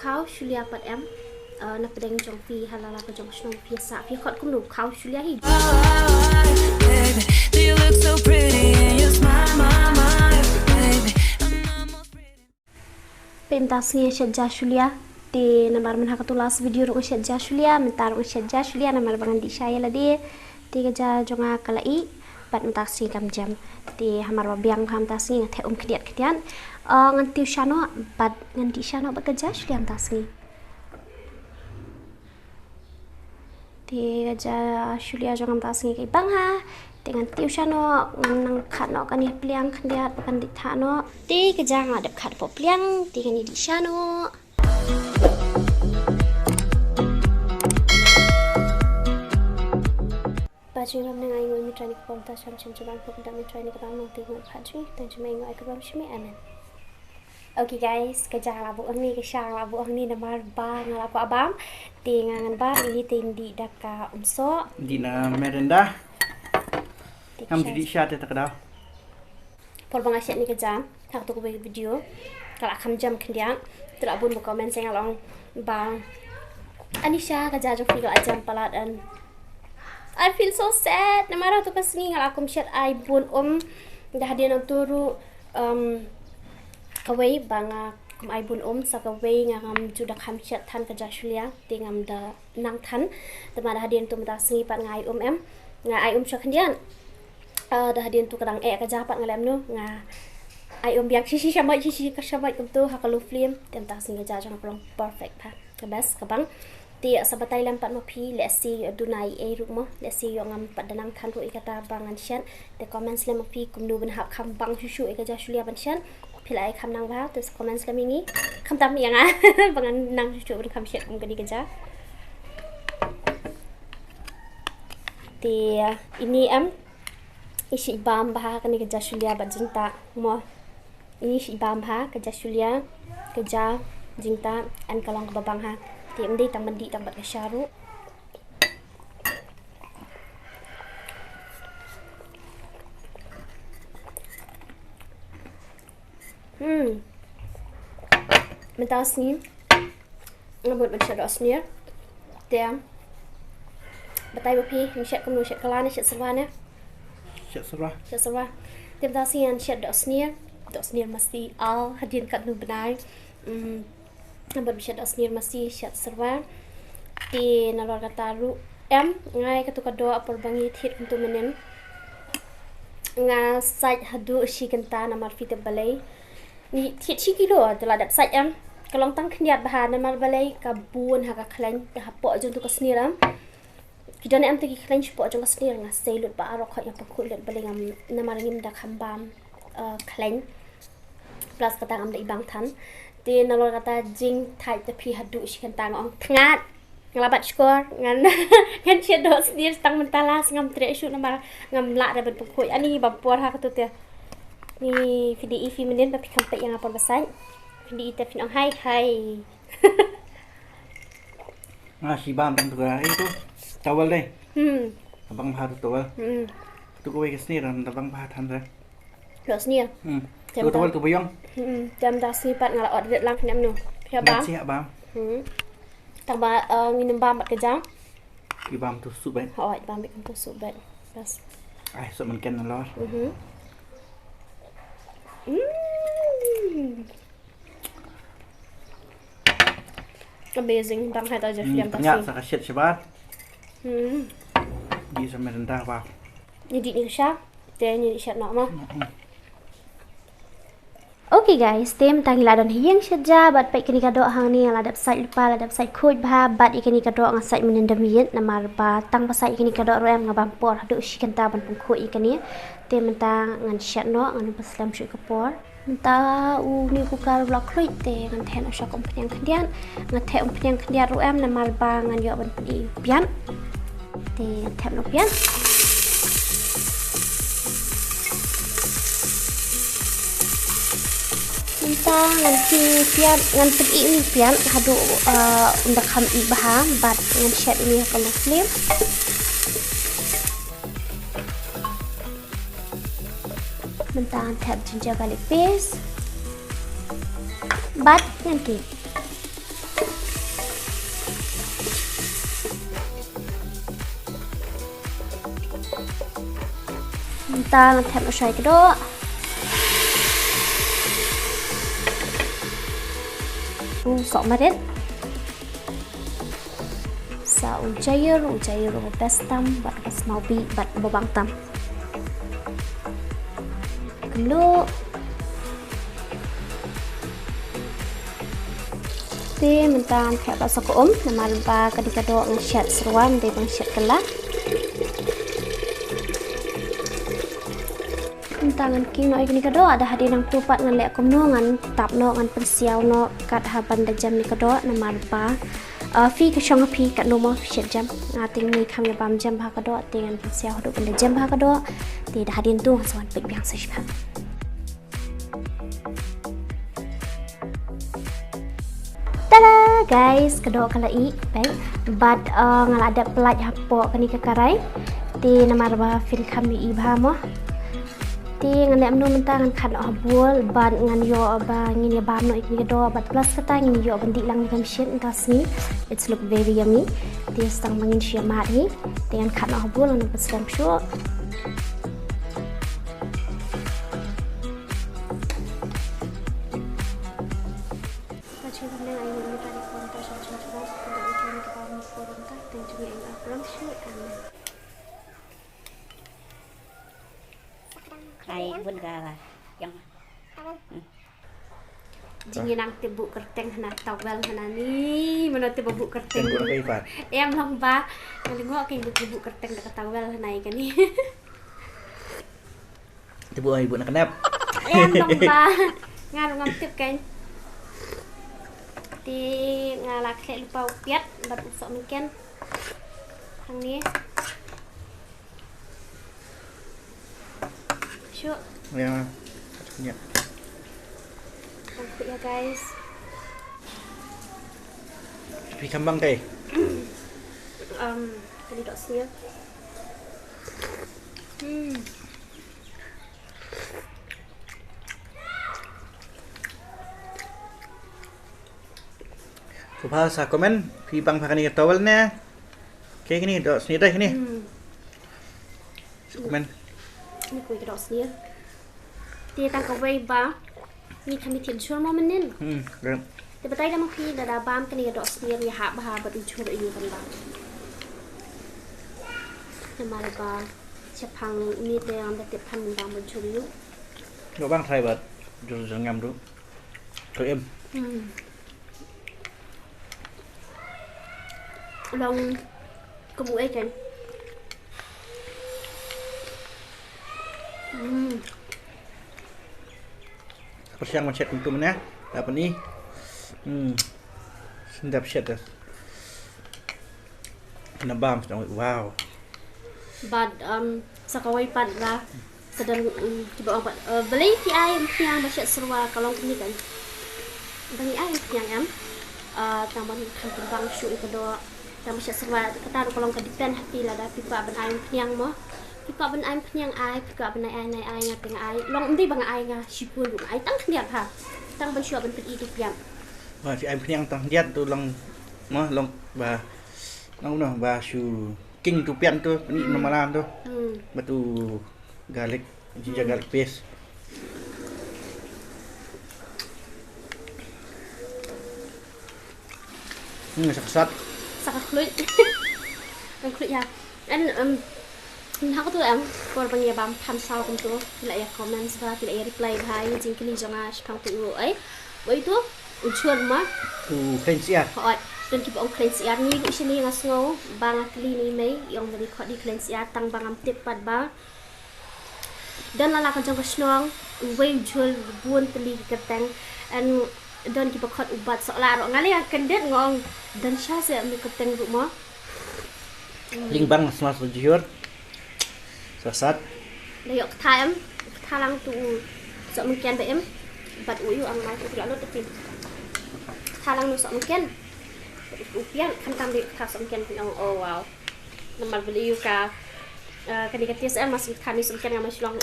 khao Shulia pat em na pedeng jong pi halala ka jong snong pi sa pi khot kum nu khao Shulia hi Baby, do you look so pretty and you smile, baby, pem ta sngi Shet Doh Snier di namar man hakatulas video ru Shet Doh Snier mentar ru Shet Doh Snier namar bangan di saya la di ga ja jonga kalai pat mentak si kam jam di hamar biang ham ta sngi the kediat ngan tiu shano pat ngan di shano ba ga ja Shulia ta sngi di ga ja Shulia jong ta sngi kai bang ha dengan tiu shano nang khat no kan ni pliang kediat kan di tha no di ga ja nga dep khat po pliang di kan di shano Baju ram nang ai ngoi mi try ni pom ta sam chim chuban pom ta mi try ni ka nong ti ngoi pha chui tan chim ai ngoi ka bam shimi amen. Okay guys, ka jang la bu ang ni ka shang la bu ang ni na mar ba ngala ko abam ti ngangan ba ini tin di daka umso di na merenda am di shat ta kada por bang asyat ni ka jam tak tu ko video kala kham jam khndiang tra bun mo comment sing along ba Anisha ka ja jo fi ga jam palat an I feel so sad. Namara tu pas ni ngala kum shat ai bun dah dia nak turu kawai banga kum ai bun sa kawai ngam judak ham shat than ka ja Shulia tingam da nang than tamara hadian tu mata singi pat ngai em ngai syakandian dah hadian tu kadang ka ja pat ngalem nu nga ai biak sisi samai sisi ka samai tu hakalu film tem ta singa ja jang pelong perfect pa ka best ka bang ti sabatai lampat mo pi let's see dunai ru mo let's see yo ngam padanang than ru ikata bangan shan the comments le mo pi kum nu ban hap kham bang shu ka ja Shulia ban shan pilai kham nang ba the comments kami ni kham tam yang bangan nang shu ban kham shat kum ka di ka ja ti ini isi bam ba ka ni ka ja Shulia ban jinta mo ini si bam ba ka ja Shulia ka ja jinta an kalong ka babang ha tiệm đi tầm mandi tầm bật cái sharu Mynta sini ngebut Shet Doh Snier tiệm batai bapi ni Shet kum Shet kala ni Shet Syrwa ni Shet Syrwa tiệm ta sini Shet Doh Snier mesti al hadirin kat nu benai Nampak Shet Doh Snier masih Shet Syrwa di nalor kata ru ngai katu kado apor bangi thit untuk menen nga site hadu shi kenta namar fite balai ni thit shi kilo adalah dap site kalong tang khniat bahan namar balai ka bun ha ka khlan ha po jung tu ka snier kidan tagi khlan po jung ka snier nga seilut ba aro khat ya pakul balai ngam namar ngim da khambam khlan plus kata ngam da ibang than di nalor kata jing thai tapi hadu shi kan tang ong tngat ngalabat skor ngan ngan Shet Doh Snier tang mentalas ngam tre shu namar ngam la da ben pukoi ani bampor ha katu te ni video feminin ba pikampe yang apor basai video te fin ong hai si bam tu ka itu tawal deh abang baru tawal tu ko ke Snier abang bah than ra Doh Snier tu tawal tu boyong jam dah sipat ngala order lang nem nu ya bang siap bang tang ba nginum bam bat kejang ki bam tu sup ben hoi bam bik tu sup bet bas ai so man ken lor amazing bang hai ta je film ta nyak sa Shet Syrwa di sa merenda ba ni di ni sha te ni Shet no ma Okay guys, tem tang ladan hiyang saja bat pai kini kado hang ni ladap site lupa ladap site khoj bha bat ikini kado ang site menendamiet namar ba tang ba site ikini kado roem ngabampor hadu shikanta ban pung khoj ikani tem tang ngan Shet no ngan paslam shu kapor ta u ni ku kar blok khoj te ngan then asha kom pnyang khndian ngan the pnyang khndian roem namar ba ngan yo ban pi pian te them no pian Mynta ngan si pian ngan pedi ni pian hadu undak ham I baham bat ngan Shet ini kalau film Mynta tab ginger garlic paste bat ngan ki mentah lan thep usai kedok. Sok marit. Sa ujair bestam bat kasmaubi bat babang tam. Geluk. Ti mentang thep sok nama lupa kadikado ng Shet Syrwa de bang Shet kala. Tangan king no ikni kado ada hadir nang tupat ngan lek komno ngan tap no ngan persiau no kat haban da jam ni kado nama lupa fi ke shong pi kat no mo Shet jam ngating ni kham ya bam jam ba kado tingan persiau do benda jam ba kado ti da hadir tu swan pek biang sa shpa. Tada guys kado kala i baik but ngal ada pelaj hapo kani kakarai ti nama ba fil kami i ba mo ti ngan lek menu mentang ngan khat abul ban ngan yo ba ngin ya bam no ikni kado bat plus kata ngin yo bandi lang ni kam Shet Doh Snier it's look very yummy ti stang mangin sia mat hi dengan khat abul ngan pasam shu Ai bun ga yang Jingin ang tibuk kerteng hana tawel hana ni mana tibuk kerteng Tengok apa Ifat? em long ba ngalingok king tibuk kerteng dak tawel hana kan ni Ibu ibu nak kenap. em long ba ngar ngam tip kan ti ngala khlek lupa piat bat usok mungkin hang ni syuk Ya. Ya. Tangkut ya guys. Pi kambang teh. Tadi Doh Snier. Sa komen pi bang pakani towel na. Okey ni Doh Snier dah ni. Komen. Ni kuih Doh Snier. Dia tangkap way ba. Ni kami tiap jual mau menin. Dan Dia betai dah mungkin dah bam kini Doh Snier ya hak bah batu jual iu kan bang. Nama ba Jepang ni dia yang tetap pan bang berjual iu. Doh bang try bat. Jul ngam tu. Thôi em. Long kamu kan. Persiang macet untuk mana? Apa ni? Sedap Shet dah. Kena bam sedang wow. But sakawai pad lah sedang cuba obat beli ti ayam yang Shet Syrwa kalau ni kan. Bagi ayam yang tambah kembang syu itu do tambah Shet Syrwa kata kalau ke depend hati lah dah pipa ben ayam yang mah. Pipa ben ayam yang ay pipa ben ay ngating ay. Long ndi bang ay nga shibun ay tang kniat ha. Tang ben syu ben pet itu piam. Wah, si ayam yang tang diat tu long long ba long no ba shu king tu pian tu ni normalan tu. Batu garlic, ginger garlic paste. Sakit. Sakit kulit. Kulit ya. And hak tu em por bang ya bam pan sao kum tu tidak ya comments ba tidak ya reply bhai jing kini jonga spang tu ai boi tu uchuan ma Tu khen sia. hoi dan kita ong cleanse ya ni di sini ngasngo bang kli ni mai yang dari kod di cleanse ya tang bang am tip pat ba dan lala kan jong kasnong wei jual buon teli ketang and dan kita kod ubat solar ngali akan det ngong dan sya se mi ketang rumah Ling bang smas bujur. Sasat. Layok thai em thalang tu sok mungkin be em bat uyu ang mai tu lo tepi thalang nu sok mungkin upian kan tam di ka sok mungkin oh wow namal beli yu ka kani ka ts em masih kami sok mungkin ngamai long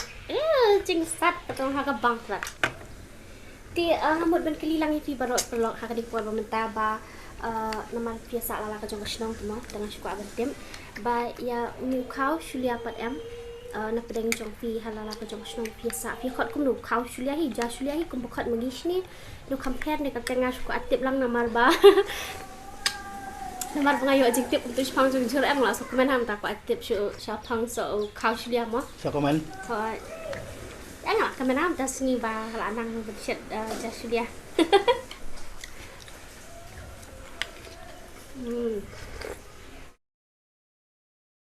jing sat patong ha ka bangkrat ti hamut ben kelilang itu barot pelok ha ka di kuat Mynta ba namal biasa lala ka jong kasnong tu ma dengan suka agan tem ba ya new cow Shulia pat em na pedang jong pi halala ko jong shnong pi sa pi khot kum nu khau Shulia hi ja Shulia hi kum khot mangis ni nu compare ne ka tengah ko atip lang namar ba namar ngayo jing tip untuk pang jong jur em la so komen ham ta ko atip sha pang so khau Shulia mo Sao comment? thôi anh ạ camera ta Sngi và là năng vật chất ja Shulia